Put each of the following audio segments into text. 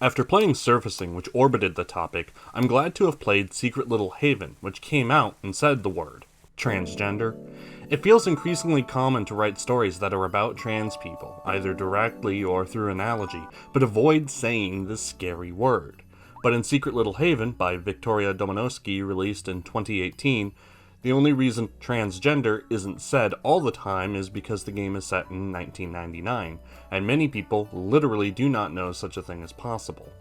After playing Surfacing, which orbited the topic, I'm glad to have played Secret Little Haven, which came out and said the word transgender. It feels increasingly common to write stories that are about trans people, either directly or through analogy, but avoid saying the scary word. But in Secret Little Haven, by Victoria Domanowski, released in 2018, the only reason transgender isn't said all the time is because the game is set in 1999, and many people literally do not know such a thing is possible.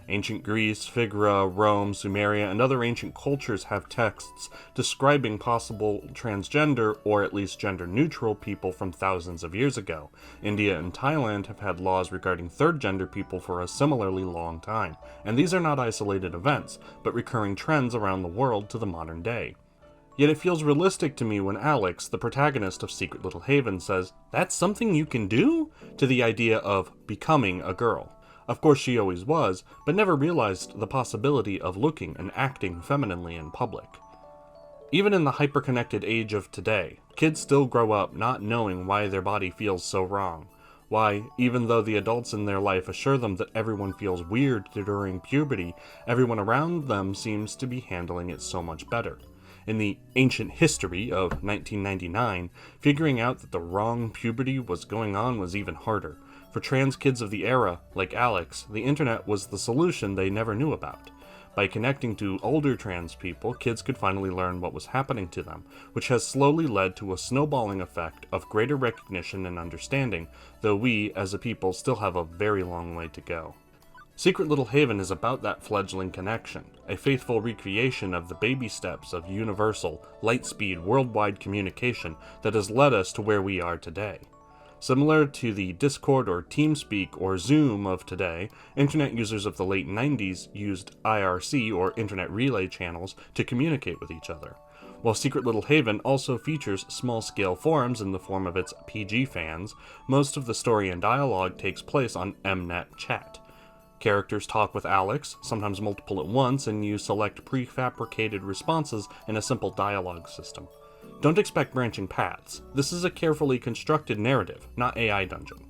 Ancient Greece, Phrygia, Rome, Sumeria, and other ancient cultures have texts describing possible transgender, or at least gender-neutral people from thousands of years ago. India and Thailand have had laws regarding third-gender people for a similarly long time, and these are not isolated events, but recurring trends around the world to the modern day. Yet it feels realistic to me when Alex, the protagonist of Secret Little Haven, says, "That's something you can do?" to the idea of becoming a girl. Of course she always was, but never realized the possibility of looking and acting femininely in public. Even in the hyper-connected age of today, kids still grow up not knowing why their body feels so wrong. Why, even though the adults in their life assure them that everyone feels weird during puberty, everyone around them seems to be handling it so much better. In the ancient history of 1999, figuring out that the wrong puberty was going on was even harder. For trans kids of the era, like Alex, the internet was the solution they never knew about. By connecting to older trans people, kids could finally learn what was happening to them, which has slowly led to a snowballing effect of greater recognition and understanding, though we, as a people, still have a very long way to go. Secret Little Haven is about that fledgling connection, a faithful recreation of the baby steps of universal, light-speed, worldwide communication that has led us to where we are today. Similar to the Discord or TeamSpeak or Zoom of today, internet users of the late 90s used IRC or Internet Relay channels to communicate with each other. While Secret Little Haven also features small-scale forums in the form of its PG fans, most of the story and dialogue takes place on Mnet chat. Characters talk with Alex, sometimes multiple at once, and you select prefabricated responses in a simple dialogue system. Don't expect branching paths. This is a carefully constructed narrative, not AI dungeon.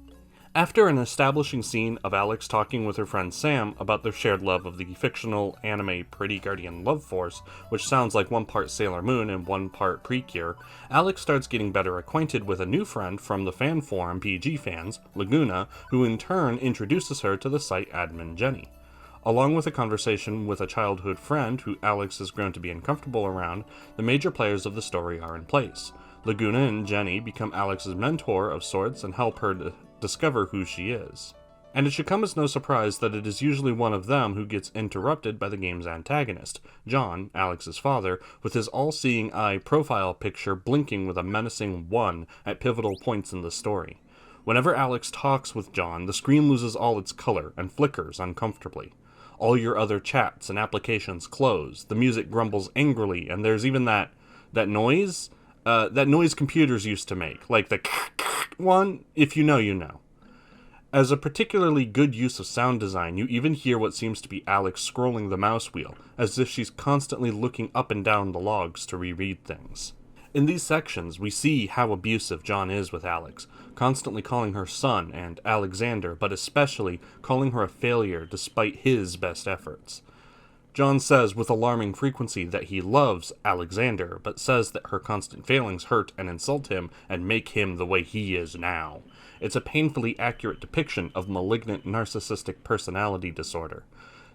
After an establishing scene of Alex talking with her friend Sam about their shared love of the fictional anime Pretty Guardian Love Force, which sounds like one part Sailor Moon and one part Precure, Alex starts getting better acquainted with a new friend from the fan forum PG fans, Laguna, who in turn introduces her to the site admin Jenny. Along with a conversation with a childhood friend who Alex has grown to be uncomfortable around, the major players of the story are in place. Laguna and Jenny become Alex's mentor of sorts and help her discover who she is. And it should come as no surprise that it is usually one of them who gets interrupted by the game's antagonist, John, Alex's father, with his all-seeing eye profile picture blinking with a menacing 1 at pivotal points in the story. Whenever Alex talks with John, the screen loses all its color and flickers uncomfortably. All your other chats and applications close, the music grumbles angrily, and there's even that noise computers used to make, like the one, if you know, you know. As a particularly good use of sound design, you even hear what seems to be Alex scrolling the mouse wheel, as if she's constantly looking up and down the logs to reread things. In these sections, we see how abusive John is with Alex, constantly calling her son and Alexander, but especially calling her a failure despite his best efforts. John says with alarming frequency that he loves Alexander, but says that her constant failings hurt and insult him and make him the way he is now. It's a painfully accurate depiction of malignant narcissistic personality disorder.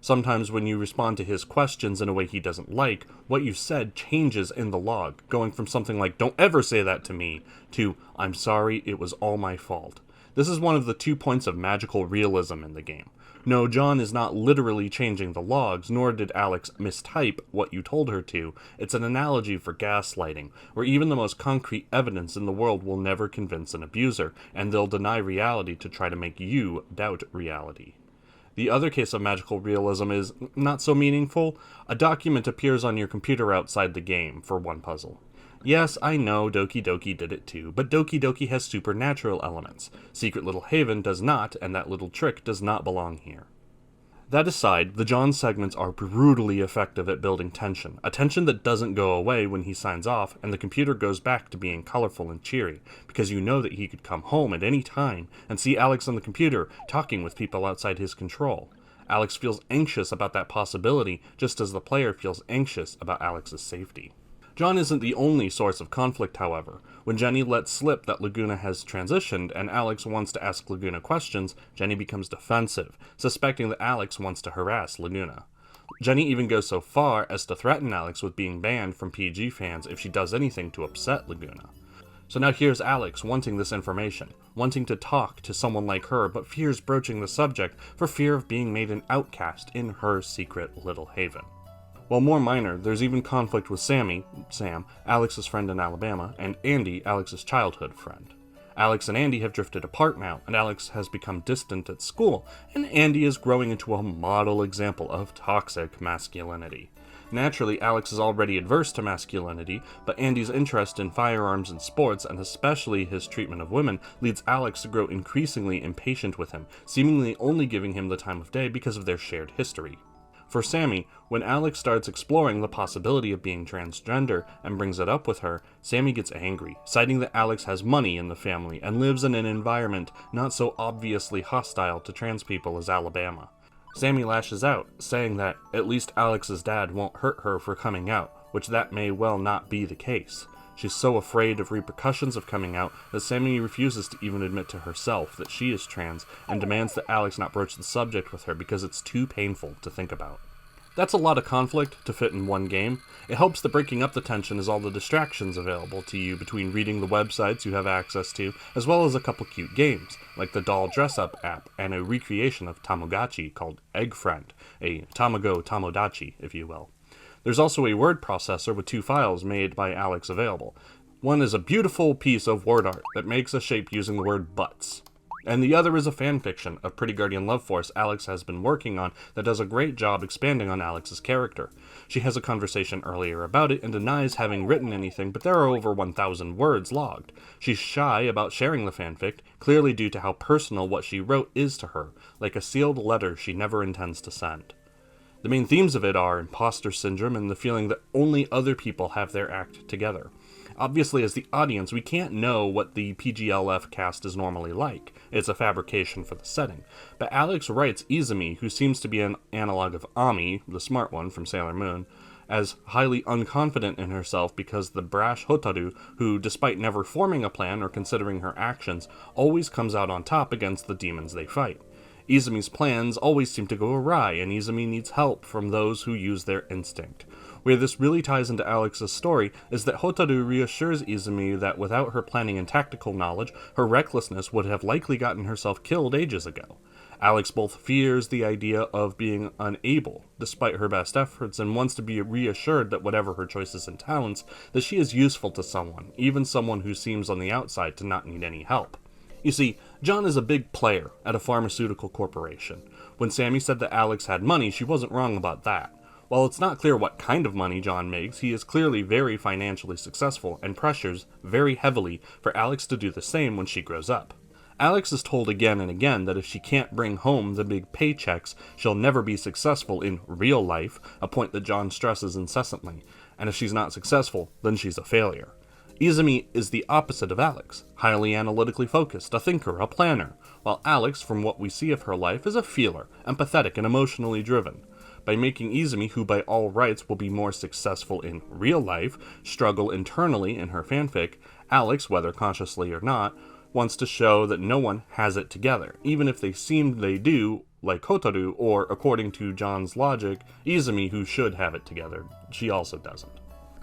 Sometimes when you respond to his questions in a way he doesn't like, what you said changes in the log, going from something like, "Don't ever say that to me," to, "I'm sorry, it was all my fault." This is one of the 2 points of magical realism in the game. No, John is not literally changing the logs, nor did Alex mistype what you told her to. It's an analogy for gaslighting, where even the most concrete evidence in the world will never convince an abuser, and they'll deny reality to try to make you doubt reality. The other case of magical realism is not so meaningful. A document appears on your computer outside the game for one puzzle. Yes, I know Doki Doki did it too, but Doki Doki has supernatural elements. Secret Little Haven does not, and that little trick does not belong here. That aside, the John segments are brutally effective at building tension, a tension that doesn't go away when he signs off and the computer goes back to being colorful and cheery, because you know that he could come home at any time and see Alex on the computer talking with people outside his control. Alex feels anxious about that possibility, just as the player feels anxious about Alex's safety. John isn't the only source of conflict, however. When Jenny lets slip that Laguna has transitioned and Alex wants to ask Laguna questions, Jenny becomes defensive, suspecting that Alex wants to harass Laguna. Jenny even goes so far as to threaten Alex with being banned from PG fans if she does anything to upset Laguna. So now here's Alex wanting this information, wanting to talk to someone like her, but fears broaching the subject for fear of being made an outcast in her secret little haven. While more minor, there's even conflict with Sam, Alex's friend in Alabama, and Andy, Alex's childhood friend. Alex and Andy have drifted apart now, and Alex has become distant at school, and Andy is growing into a model example of toxic masculinity. Naturally, Alex is already adverse to masculinity, but Andy's interest in firearms and sports, and especially his treatment of women, leads Alex to grow increasingly impatient with him, seemingly only giving him the time of day because of their shared history. For Sammy, when Alex starts exploring the possibility of being transgender and brings it up with her, Sammy gets angry, citing that Alex has money in the family and lives in an environment not so obviously hostile to trans people as Alabama. Sammy lashes out, saying that at least Alex's dad won't hurt her for coming out, which that may well not be the case. She's so afraid of repercussions of coming out that Sammy refuses to even admit to herself that she is trans and demands that Alex not broach the subject with her because it's too painful to think about. That's a lot of conflict to fit in one game. It helps that breaking up the tension is all the distractions available to you between reading the websites you have access to, as well as a couple cute games, like the doll dress-up app and a recreation of Tamagotchi called Egg Friend, a Tamago-Tomodachi, if you will. There's also a word processor with 2 files made by Alex available. One is a beautiful piece of word art that makes a shape using the word butts. And the other is a fanfiction of Pretty Guardian Love Force Alex has been working on that does a great job expanding on Alex's character. She has a conversation earlier about it and denies having written anything, but there are over 1,000 words logged. She's shy about sharing the fanfic, clearly due to how personal what she wrote is to her, like a sealed letter she never intends to send. The main themes of it are imposter syndrome and the feeling that only other people have their act together. Obviously, as the audience, we can't know what the PGLF cast is normally like. It's a fabrication for the setting. But Alex writes Izumi, who seems to be an analog of Ami, the smart one from Sailor Moon, as highly unconfident in herself because the brash Hotaru, who, despite never forming a plan or considering her actions, always comes out on top against the demons they fight. Izumi's plans always seem to go awry, and Izumi needs help from those who use their instinct. Where this really ties into Alex's story is that Hotaru reassures Izumi that without her planning and tactical knowledge, her recklessness would have likely gotten herself killed ages ago. Alex both fears the idea of being unable, despite her best efforts, and wants to be reassured that whatever her choices and talents, that she is useful to someone, even someone who seems on the outside to not need any help. You see, John is a big player at a pharmaceutical corporation. When Sammy said that Alex had money, she wasn't wrong about that. While it's not clear what kind of money John makes, he is clearly very financially successful and pressures very heavily for Alex to do the same when she grows up. Alex is told again and again that if she can't bring home the big paychecks, she'll never be successful in real life, a point that John stresses incessantly, and if she's not successful, then she's a failure. Izumi is the opposite of Alex, highly analytically focused, a thinker, a planner, while Alex, from what we see of her life, is a feeler, empathetic and emotionally driven. By making Izumi, who by all rights will be more successful in real life, struggle internally in her fanfic, Alex, whether consciously or not, wants to show that no one has it together, even if they seem they do, like Hotaru, or, according to John's logic, Izumi, who should have it together. She also doesn't.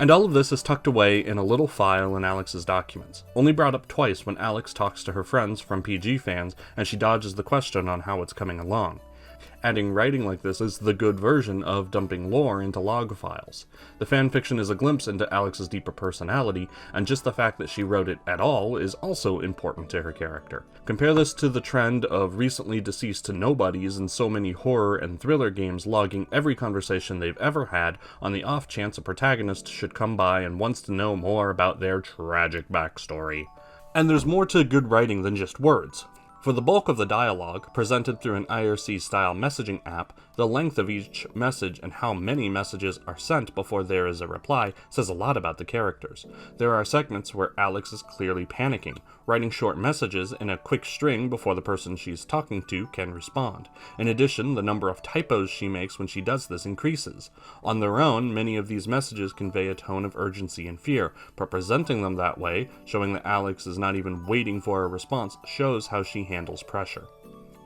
And all of this is tucked away in a little file in Alex's documents, only brought up twice when Alex talks to her friends from PG fans and she dodges the question on how it's coming along. Adding writing like this is the good version of dumping lore into log files. The fanfiction is a glimpse into Alex's deeper personality, and just the fact that she wrote it at all is also important to her character. Compare this to the trend of recently deceased nobodies in so many horror and thriller games logging every conversation they've ever had on the off chance a protagonist should come by and wants to know more about their tragic backstory. And there's more to good writing than just words. For the bulk of the dialogue, presented through an IRC-style messaging app, the length of each message and how many messages are sent before there is a reply says a lot about the characters. There are segments where Alex is clearly panicking, writing short messages in a quick string before the person she's talking to can respond. In addition, the number of typos she makes when she does this increases. On their own, many of these messages convey a tone of urgency and fear, but presenting them that way, showing that Alex is not even waiting for a response, shows how she handles pressure.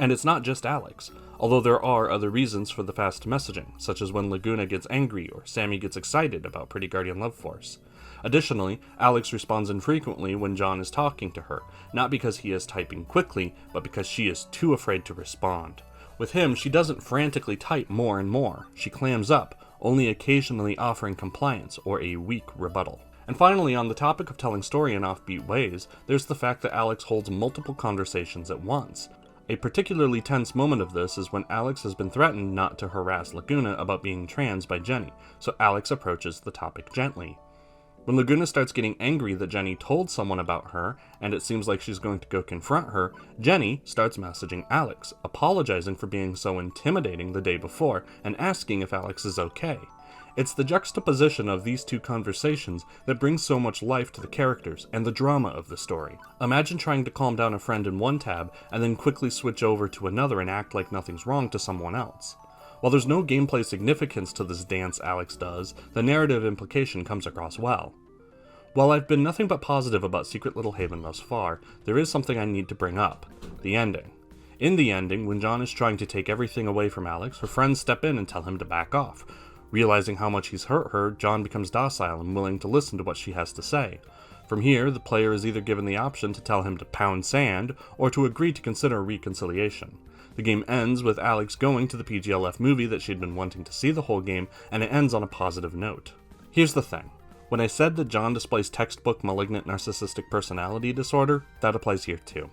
And it's not just Alex, although there are other reasons for the fast messaging, such as when Laguna gets angry or Sammy gets excited about Pretty Guardian Love Force. Additionally, Alex responds infrequently when John is talking to her, not because he is typing quickly, but because she is too afraid to respond. With him, she doesn't frantically type more and more. She clams up, only occasionally offering compliance or a weak rebuttal. And finally, on the topic of telling story in offbeat ways, there's the fact that Alex holds multiple conversations at once. A particularly tense moment of this is when Alex has been threatened not to harass Laguna about being trans by Jenny, so Alex approaches the topic gently. When Laguna starts getting angry that Jenny told someone about her, and it seems like she's going to go confront her, Jenny starts messaging Alex, apologizing for being so intimidating the day before, and asking if Alex is okay. It's the juxtaposition of these two conversations that brings so much life to the characters and the drama of the story. Imagine trying to calm down a friend in one tab, and then quickly switch over to another and act like nothing's wrong to someone else. While there's no gameplay significance to this dance Alex does, the narrative implication comes across well. While I've been nothing but positive about Secret Little Haven thus far, there is something I need to bring up: the ending. In the ending, when John is trying to take everything away from Alex, her friends step in and tell him to back off. Realizing how much he's hurt her, John becomes docile and willing to listen to what she has to say. From here, the player is either given the option to tell him to pound sand, or to agree to consider reconciliation. The game ends with Alex going to the PGLF movie that she'd been wanting to see the whole game, and it ends on a positive note. Here's the thing. When I said that John displays textbook malignant narcissistic personality disorder, that applies here too.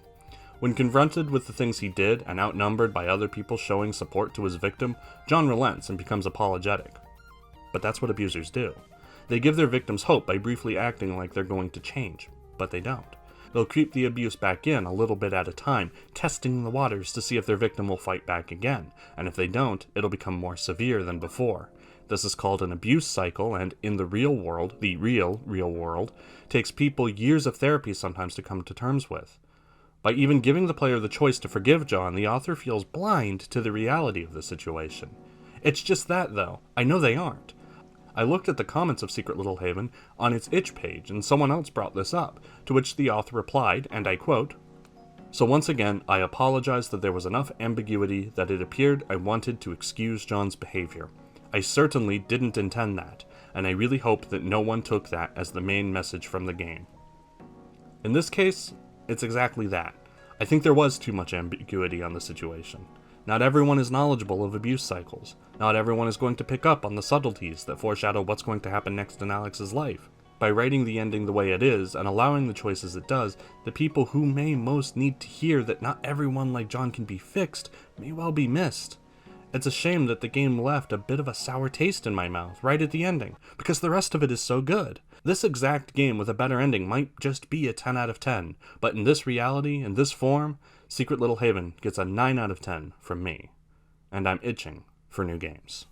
When confronted with the things he did, and outnumbered by other people showing support to his victim, John relents and becomes apologetic. But that's what abusers do. They give their victims hope by briefly acting like they're going to change, but they don't. They'll creep the abuse back in a little bit at a time, testing the waters to see if their victim will fight back again, and if they don't, it'll become more severe than before. This is called an abuse cycle, and in the real world, the real world, takes people years of therapy sometimes to come to terms with. By even giving the player the choice to forgive John, the author feels blind to the reality of the situation. It's just that, though. I know they aren't. I looked at the comments of Secret Little Haven on its itch page, and someone else brought this up, to which the author replied, and I quote, "So once again, I apologize that there was enough ambiguity that it appeared I wanted to excuse John's behavior. I certainly didn't intend that, and I really hope that no one took that as the main message from the game." In this case, it's exactly that. I think there was too much ambiguity on the situation. Not everyone is knowledgeable of abuse cycles. Not everyone is going to pick up on the subtleties that foreshadow what's going to happen next in Alex's life. By writing the ending the way it is, and allowing the choices it does, the people who may most need to hear that not everyone like John can be fixed may well be missed. It's a shame that the game left a bit of a sour taste in my mouth right at the ending, because the rest of it is so good. This exact game with a better ending might just be a 10 out of 10, but in this reality, in this form, Secret Little Haven gets a 9 out of 10 from me. And I'm itching for new games.